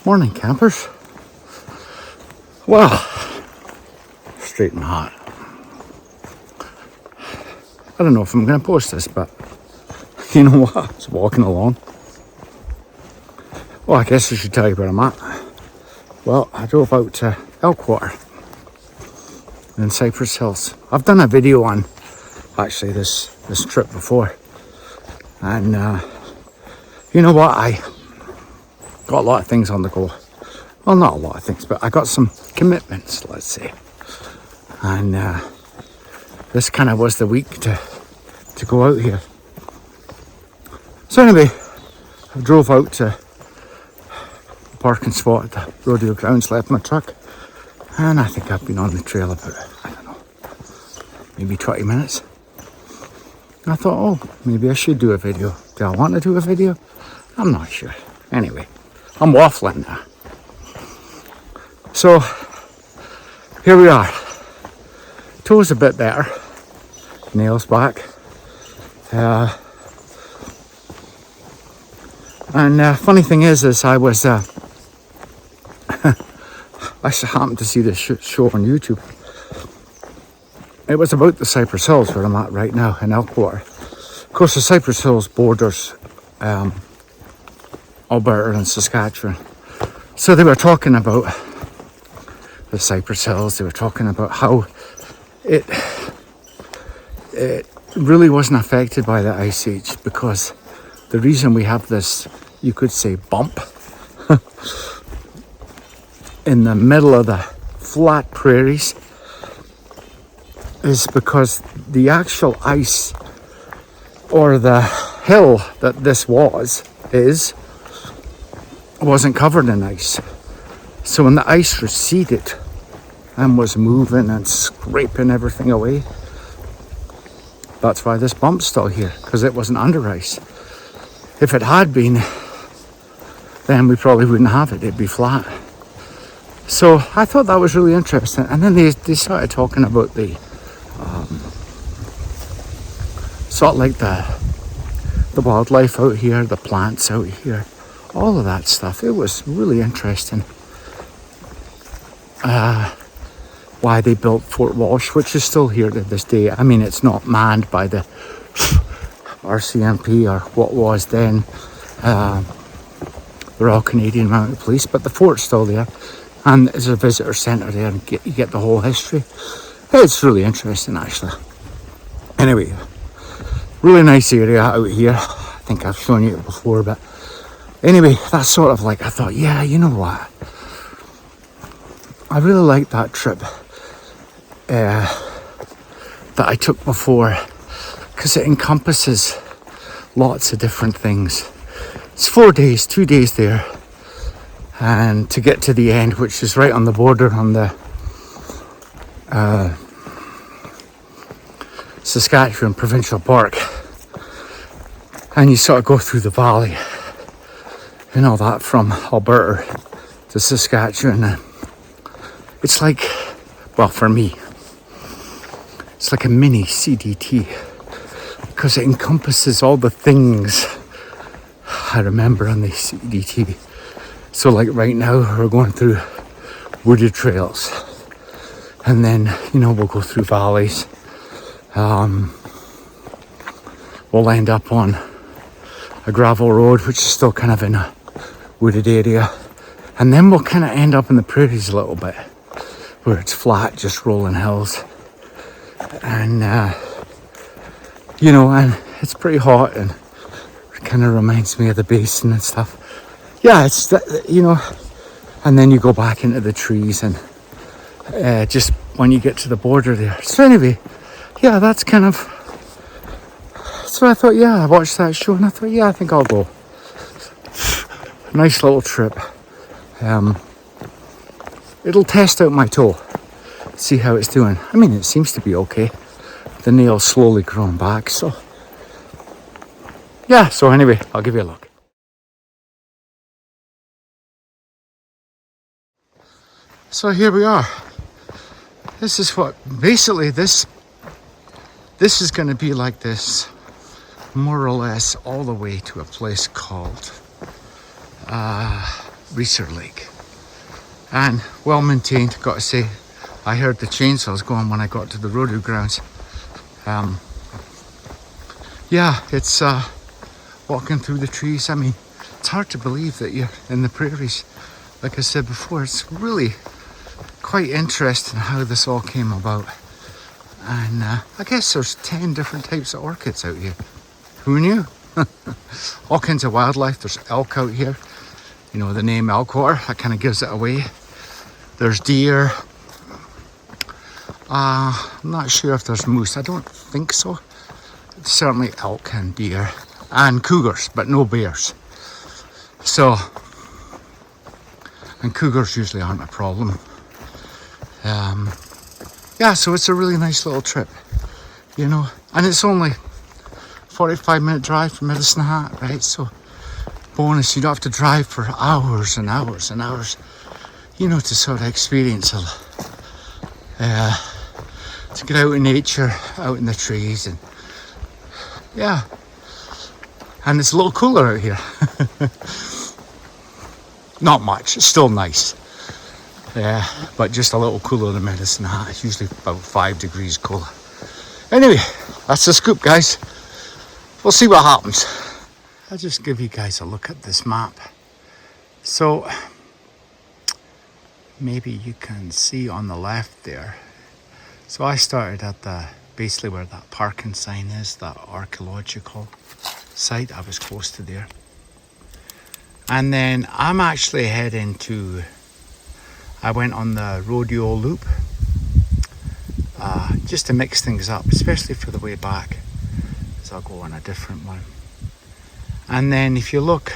Morning, campers. Well, straight in my heart. I don't know if I'm going to post this, but you know what? I was walking along. Well, I guess I should tell you where I'm at. Well, I drove out to Elkwater in Cypress Hills. I've done a video on actually this trip before, and you know what? I got a lot of things on the go. Well, not a lot of things, but I got some commitments, let's say. And this kind of was the week to go out here. So anyway, I drove out to the parking spot at the rodeo grounds, left my truck, and I think I've been on the trail about, I don't know, maybe 20 minutes. I thought, oh, maybe I should do a video. Do I want to do a video? I'm not sure. Anyway, I'm waffling now. So, here we are. Toes a bit better. Nails back. And funny thing is I was, I happened to see this show on YouTube. It was about the Cypress Hills where I'm at right now in Elkwater. Of course, the Cypress Hills borders Alberta and Saskatchewan. So they were talking about the Cypress Hills. They were talking about how it really wasn't affected by the Ice Age, because the reason we have this, you could say, bump in the middle of the flat prairies is because the actual ice, or the hill that this wasn't covered in ice. So when the ice receded and was moving and scraping everything away, that's why this bump's still here, because it wasn't under ice. If it had been, then we probably wouldn't have it. It'd be flat. So I thought that was really interesting. And then they started talking about the sort of like the wildlife out here, the plants out here, all of that stuff. It was really interesting. Why they built Fort Walsh, which is still here to this day. I mean, it's not manned by the RCMP or what was then the Royal Canadian Mounted Police, but the fort's still there, and there's a visitor centre there, and you get the whole history. It's really interesting, actually. Anyway, really nice area out here. I think I've shown you it before, but anyway, that's sort of like, I thought, yeah, you know what? I really liked that trip that I took before, because it encompasses lots of different things. It's 4 days, 2 days there, and to get to the end, which is right on the border on the Saskatchewan Provincial Park, and you sort of go through the valley and all that from Alberta to Saskatchewan. It's like, well, for me, it's like a mini CDT, because it encompasses all the things I remember on the CDT. So like right now we're going through wooded trails, and then, you know, we'll go through valleys. We'll end up on a gravel road, which is still kind of in a wooded area, and then we'll kind of end up in the prairies a little bit, where it's flat, just rolling hills. And you know, and it's pretty hot, and it kind of reminds me of the basin and stuff. Yeah, it's, you know, and then you go back into the trees, and just when you get to the border there. So anyway, yeah, that's kind of, so I thought, yeah, I watched that show, and I thought, yeah, I think I'll go. Nice little trip. It'll test out my toe, see how it's doing. I mean, it seems to be okay. The nail's slowly growing back, so yeah. So anyway, I'll give you a look. So here we are. This is what, basically this is going to be like this, more or less, all the way to a place called Reser Lake. And well maintained, got to say. I heard the chainsaws going when I got to the rodeo grounds. Yeah, it's walking through the trees. I mean, it's hard to believe that you're in the prairies. Like I said before, it's really quite interesting how this all came about. And I guess there's 10 different types of orchids out here. Who knew? All kinds of wildlife. There's elk out here. You know, the name Elkhorn, that kind of gives it away. There's deer. I'm not sure if there's moose. I don't think so. It's certainly elk and deer. And cougars, but no bears. So, and cougars usually aren't a problem. Yeah, so it's a really nice little trip, you know. And it's only 45-minute drive from Medicine Hat, right? So, bonus, you don't have to drive for hours and hours and hours, you know, to sort of experience it. To get out in nature, out in the trees, and yeah. And it's a little cooler out here. Not much, it's still nice. Yeah, but just a little cooler than Medicine Hat. It's usually about 5 degrees cooler. Anyway, that's the scoop, guys. We'll see what happens. I'll just give you guys a look at this map. So, maybe you can see on the left there. So I started at basically where that parking sign is, that archaeological site. I was close to there. And then I'm actually heading to, I went on the rodeo loop just to mix things up, especially for the way back, because I'll go on a different one. And then if you look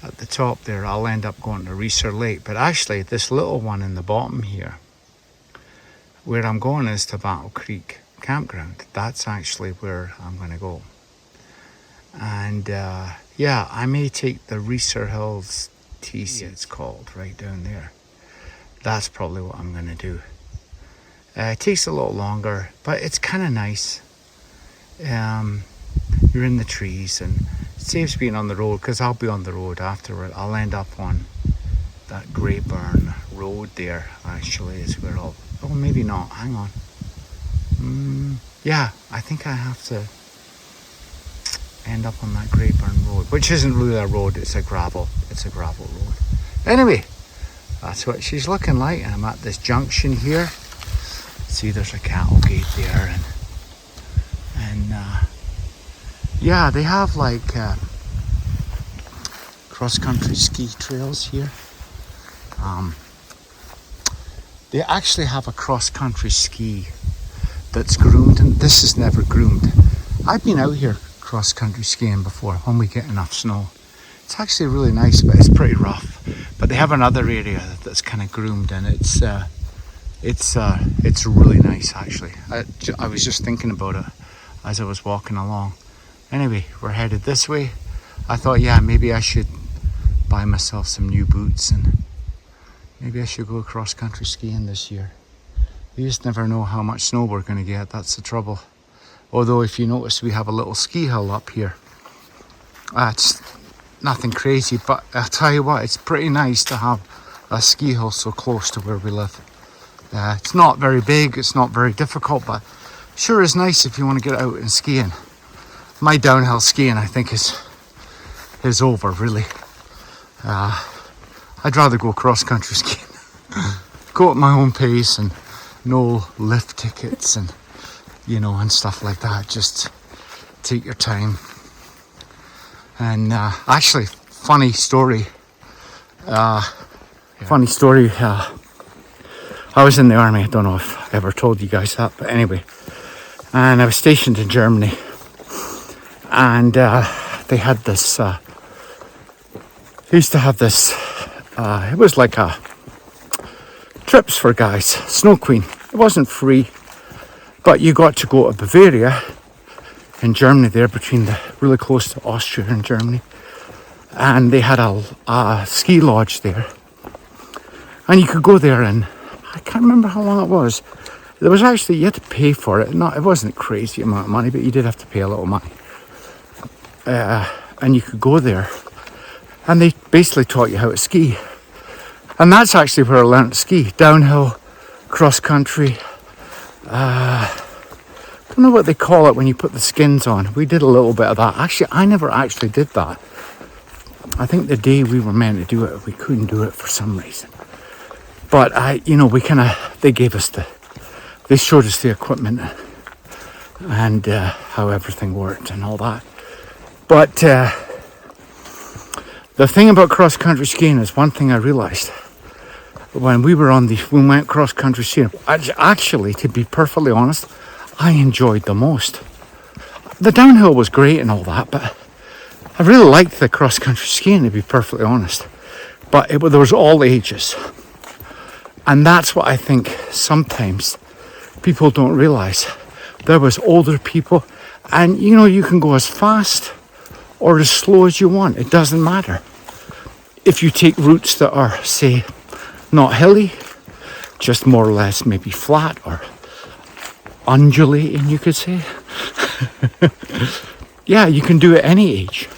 at the top there, I'll end up going to Reser Lake. But actually, this little one in the bottom here, where I'm going is to Battle Creek Campground. That's actually where I'm going to go. And yeah, I may take the Reser Hills TCT, it's called, right down there. That's probably what I'm going to do. It takes a little longer, but it's kind of nice. You're in the trees, and it saves being on the road, because I'll be on the road afterward. I'll end up on that Greyburn Road there, actually, is where I'll... Oh, maybe not. Hang on. Yeah, I think I have to end up on that Greyburn Road, which isn't really a road, it's a gravel road. Anyway, that's what she's looking like, and I'm at this junction here. See, there's a cattle gate there, and yeah, they have like cross-country ski trails here. They actually have a cross-country ski that's groomed, and this is never groomed. I've been out here cross-country skiing before when we get enough snow. It's actually really nice, but it's pretty rough. But they have another area that's kind of groomed, and it's really nice, actually. I was just thinking about it as I was walking along. Anyway, we're headed this way. I thought, yeah, maybe I should buy myself some new boots, and maybe I should go cross-country skiing this year. You just never know how much snow we're going to get. That's the trouble. Although, if you notice, we have a little ski hill up here. It's nothing crazy, but I'll tell you what, it's pretty nice to have a ski hill so close to where we live. It's not very big, it's not very difficult, but sure is nice if you want to get out and skiing. My downhill skiing, I think, is over, really. I'd rather go cross-country skiing. Go at my own pace, and no lift tickets and, you know, and stuff like that. Just take your time. And actually, funny story. I was in the army. I don't know if I ever told you guys that, but anyway. And I was stationed in Germany. And they had this, they used to have this, it was like a trips for guys, Snow Queen. It wasn't free, but you got to go to Bavaria in Germany there, really close to Austria and Germany. And they had a ski lodge there. And you could go there, and I can't remember how long it was. There was actually, you had to pay for it. It wasn't a crazy amount of money, but you did have to pay a little money. And you could go there And they basically taught you how to ski. And that's actually where I learned to ski. Downhill, cross country. I don't know what they call it when you put the skins on. We did a little bit of that. Actually, I never actually did that. I think the day we were meant to do it, we couldn't do it for some reason. But they gave us they showed us the equipment and how everything worked and all that. But the thing about cross country skiing is one thing I realized when we went cross country skiing. Actually, to be perfectly honest, I enjoyed the most. The downhill was great and all that, but I really liked the cross country skiing, to be perfectly honest. But there was all ages. And that's what I think sometimes people don't realize. There was older people, and you can go as fast or as slow as you want. It doesn't matter. If you take routes that are, say, not hilly, just more or less maybe flat or undulating, you could say. Yeah, you can do it any age.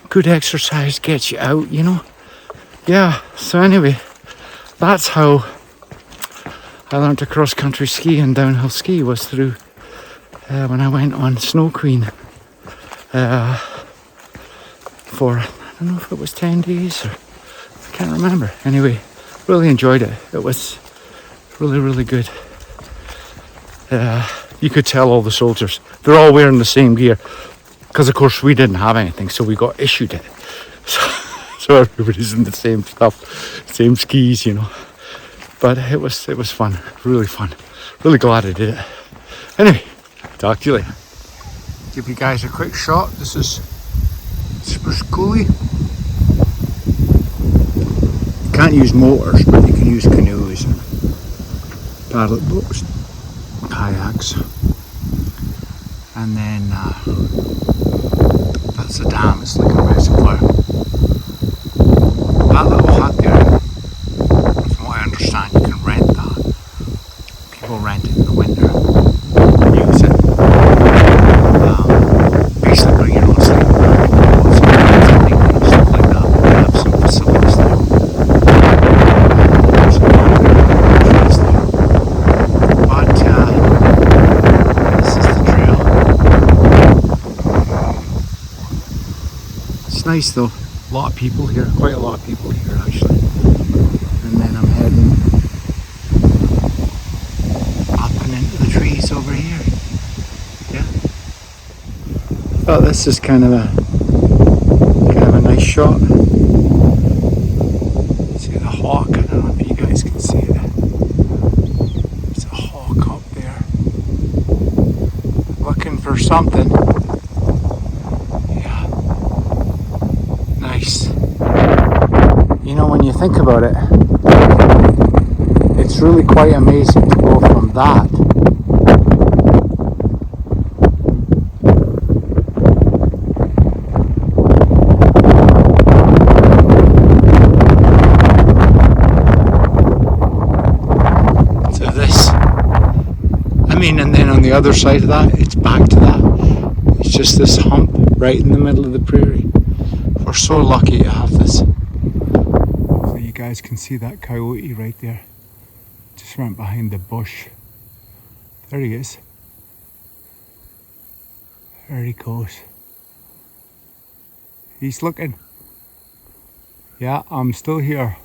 Good exercise gets you out, Yeah, so anyway, that's how I learned to cross country ski and downhill ski, was through when I went on Snow Queen for, I don't know if it was 10 days or I can't remember. Anyway, really enjoyed it. It was really, really good. You could tell all the soldiers, they're all wearing the same gear because of course we didn't have anything, so we got issued it. So everybody's in the same stuff, same skis, But it was fun, really fun. Really glad I did it. Anyway, talk to you later. Give you guys a quick shot. This is Cypress Coulee. Can't use motors, but you can use canoes and paddle boats, kayaks. And then that's the dam. It's like a reservoir. That little hut there, from what I understand, you can rent that. People rent it in the winter and use it. Basically bring your own sleeping bag, and stuff like that. They have some facilities there. There's a lot of trees there. But this is the trail. It's nice though. A lot of people here, quite a lot of people here actually. And then I'm heading up and into the trees over here. Yeah. Oh, this is kind of a nice shot. See the hawk? I don't know if you guys can see it. There's a hawk up there. Looking for something. Yeah. Nice. When you think about it, it's really quite amazing to go from that to this. And then on the other side of that, it's back to that. It's just this hump right in the middle of the prairie. We're so lucky to have this. So you guys can see that coyote right there. Just right behind the bush. There he is. There he goes. He's looking. Yeah, I'm still here.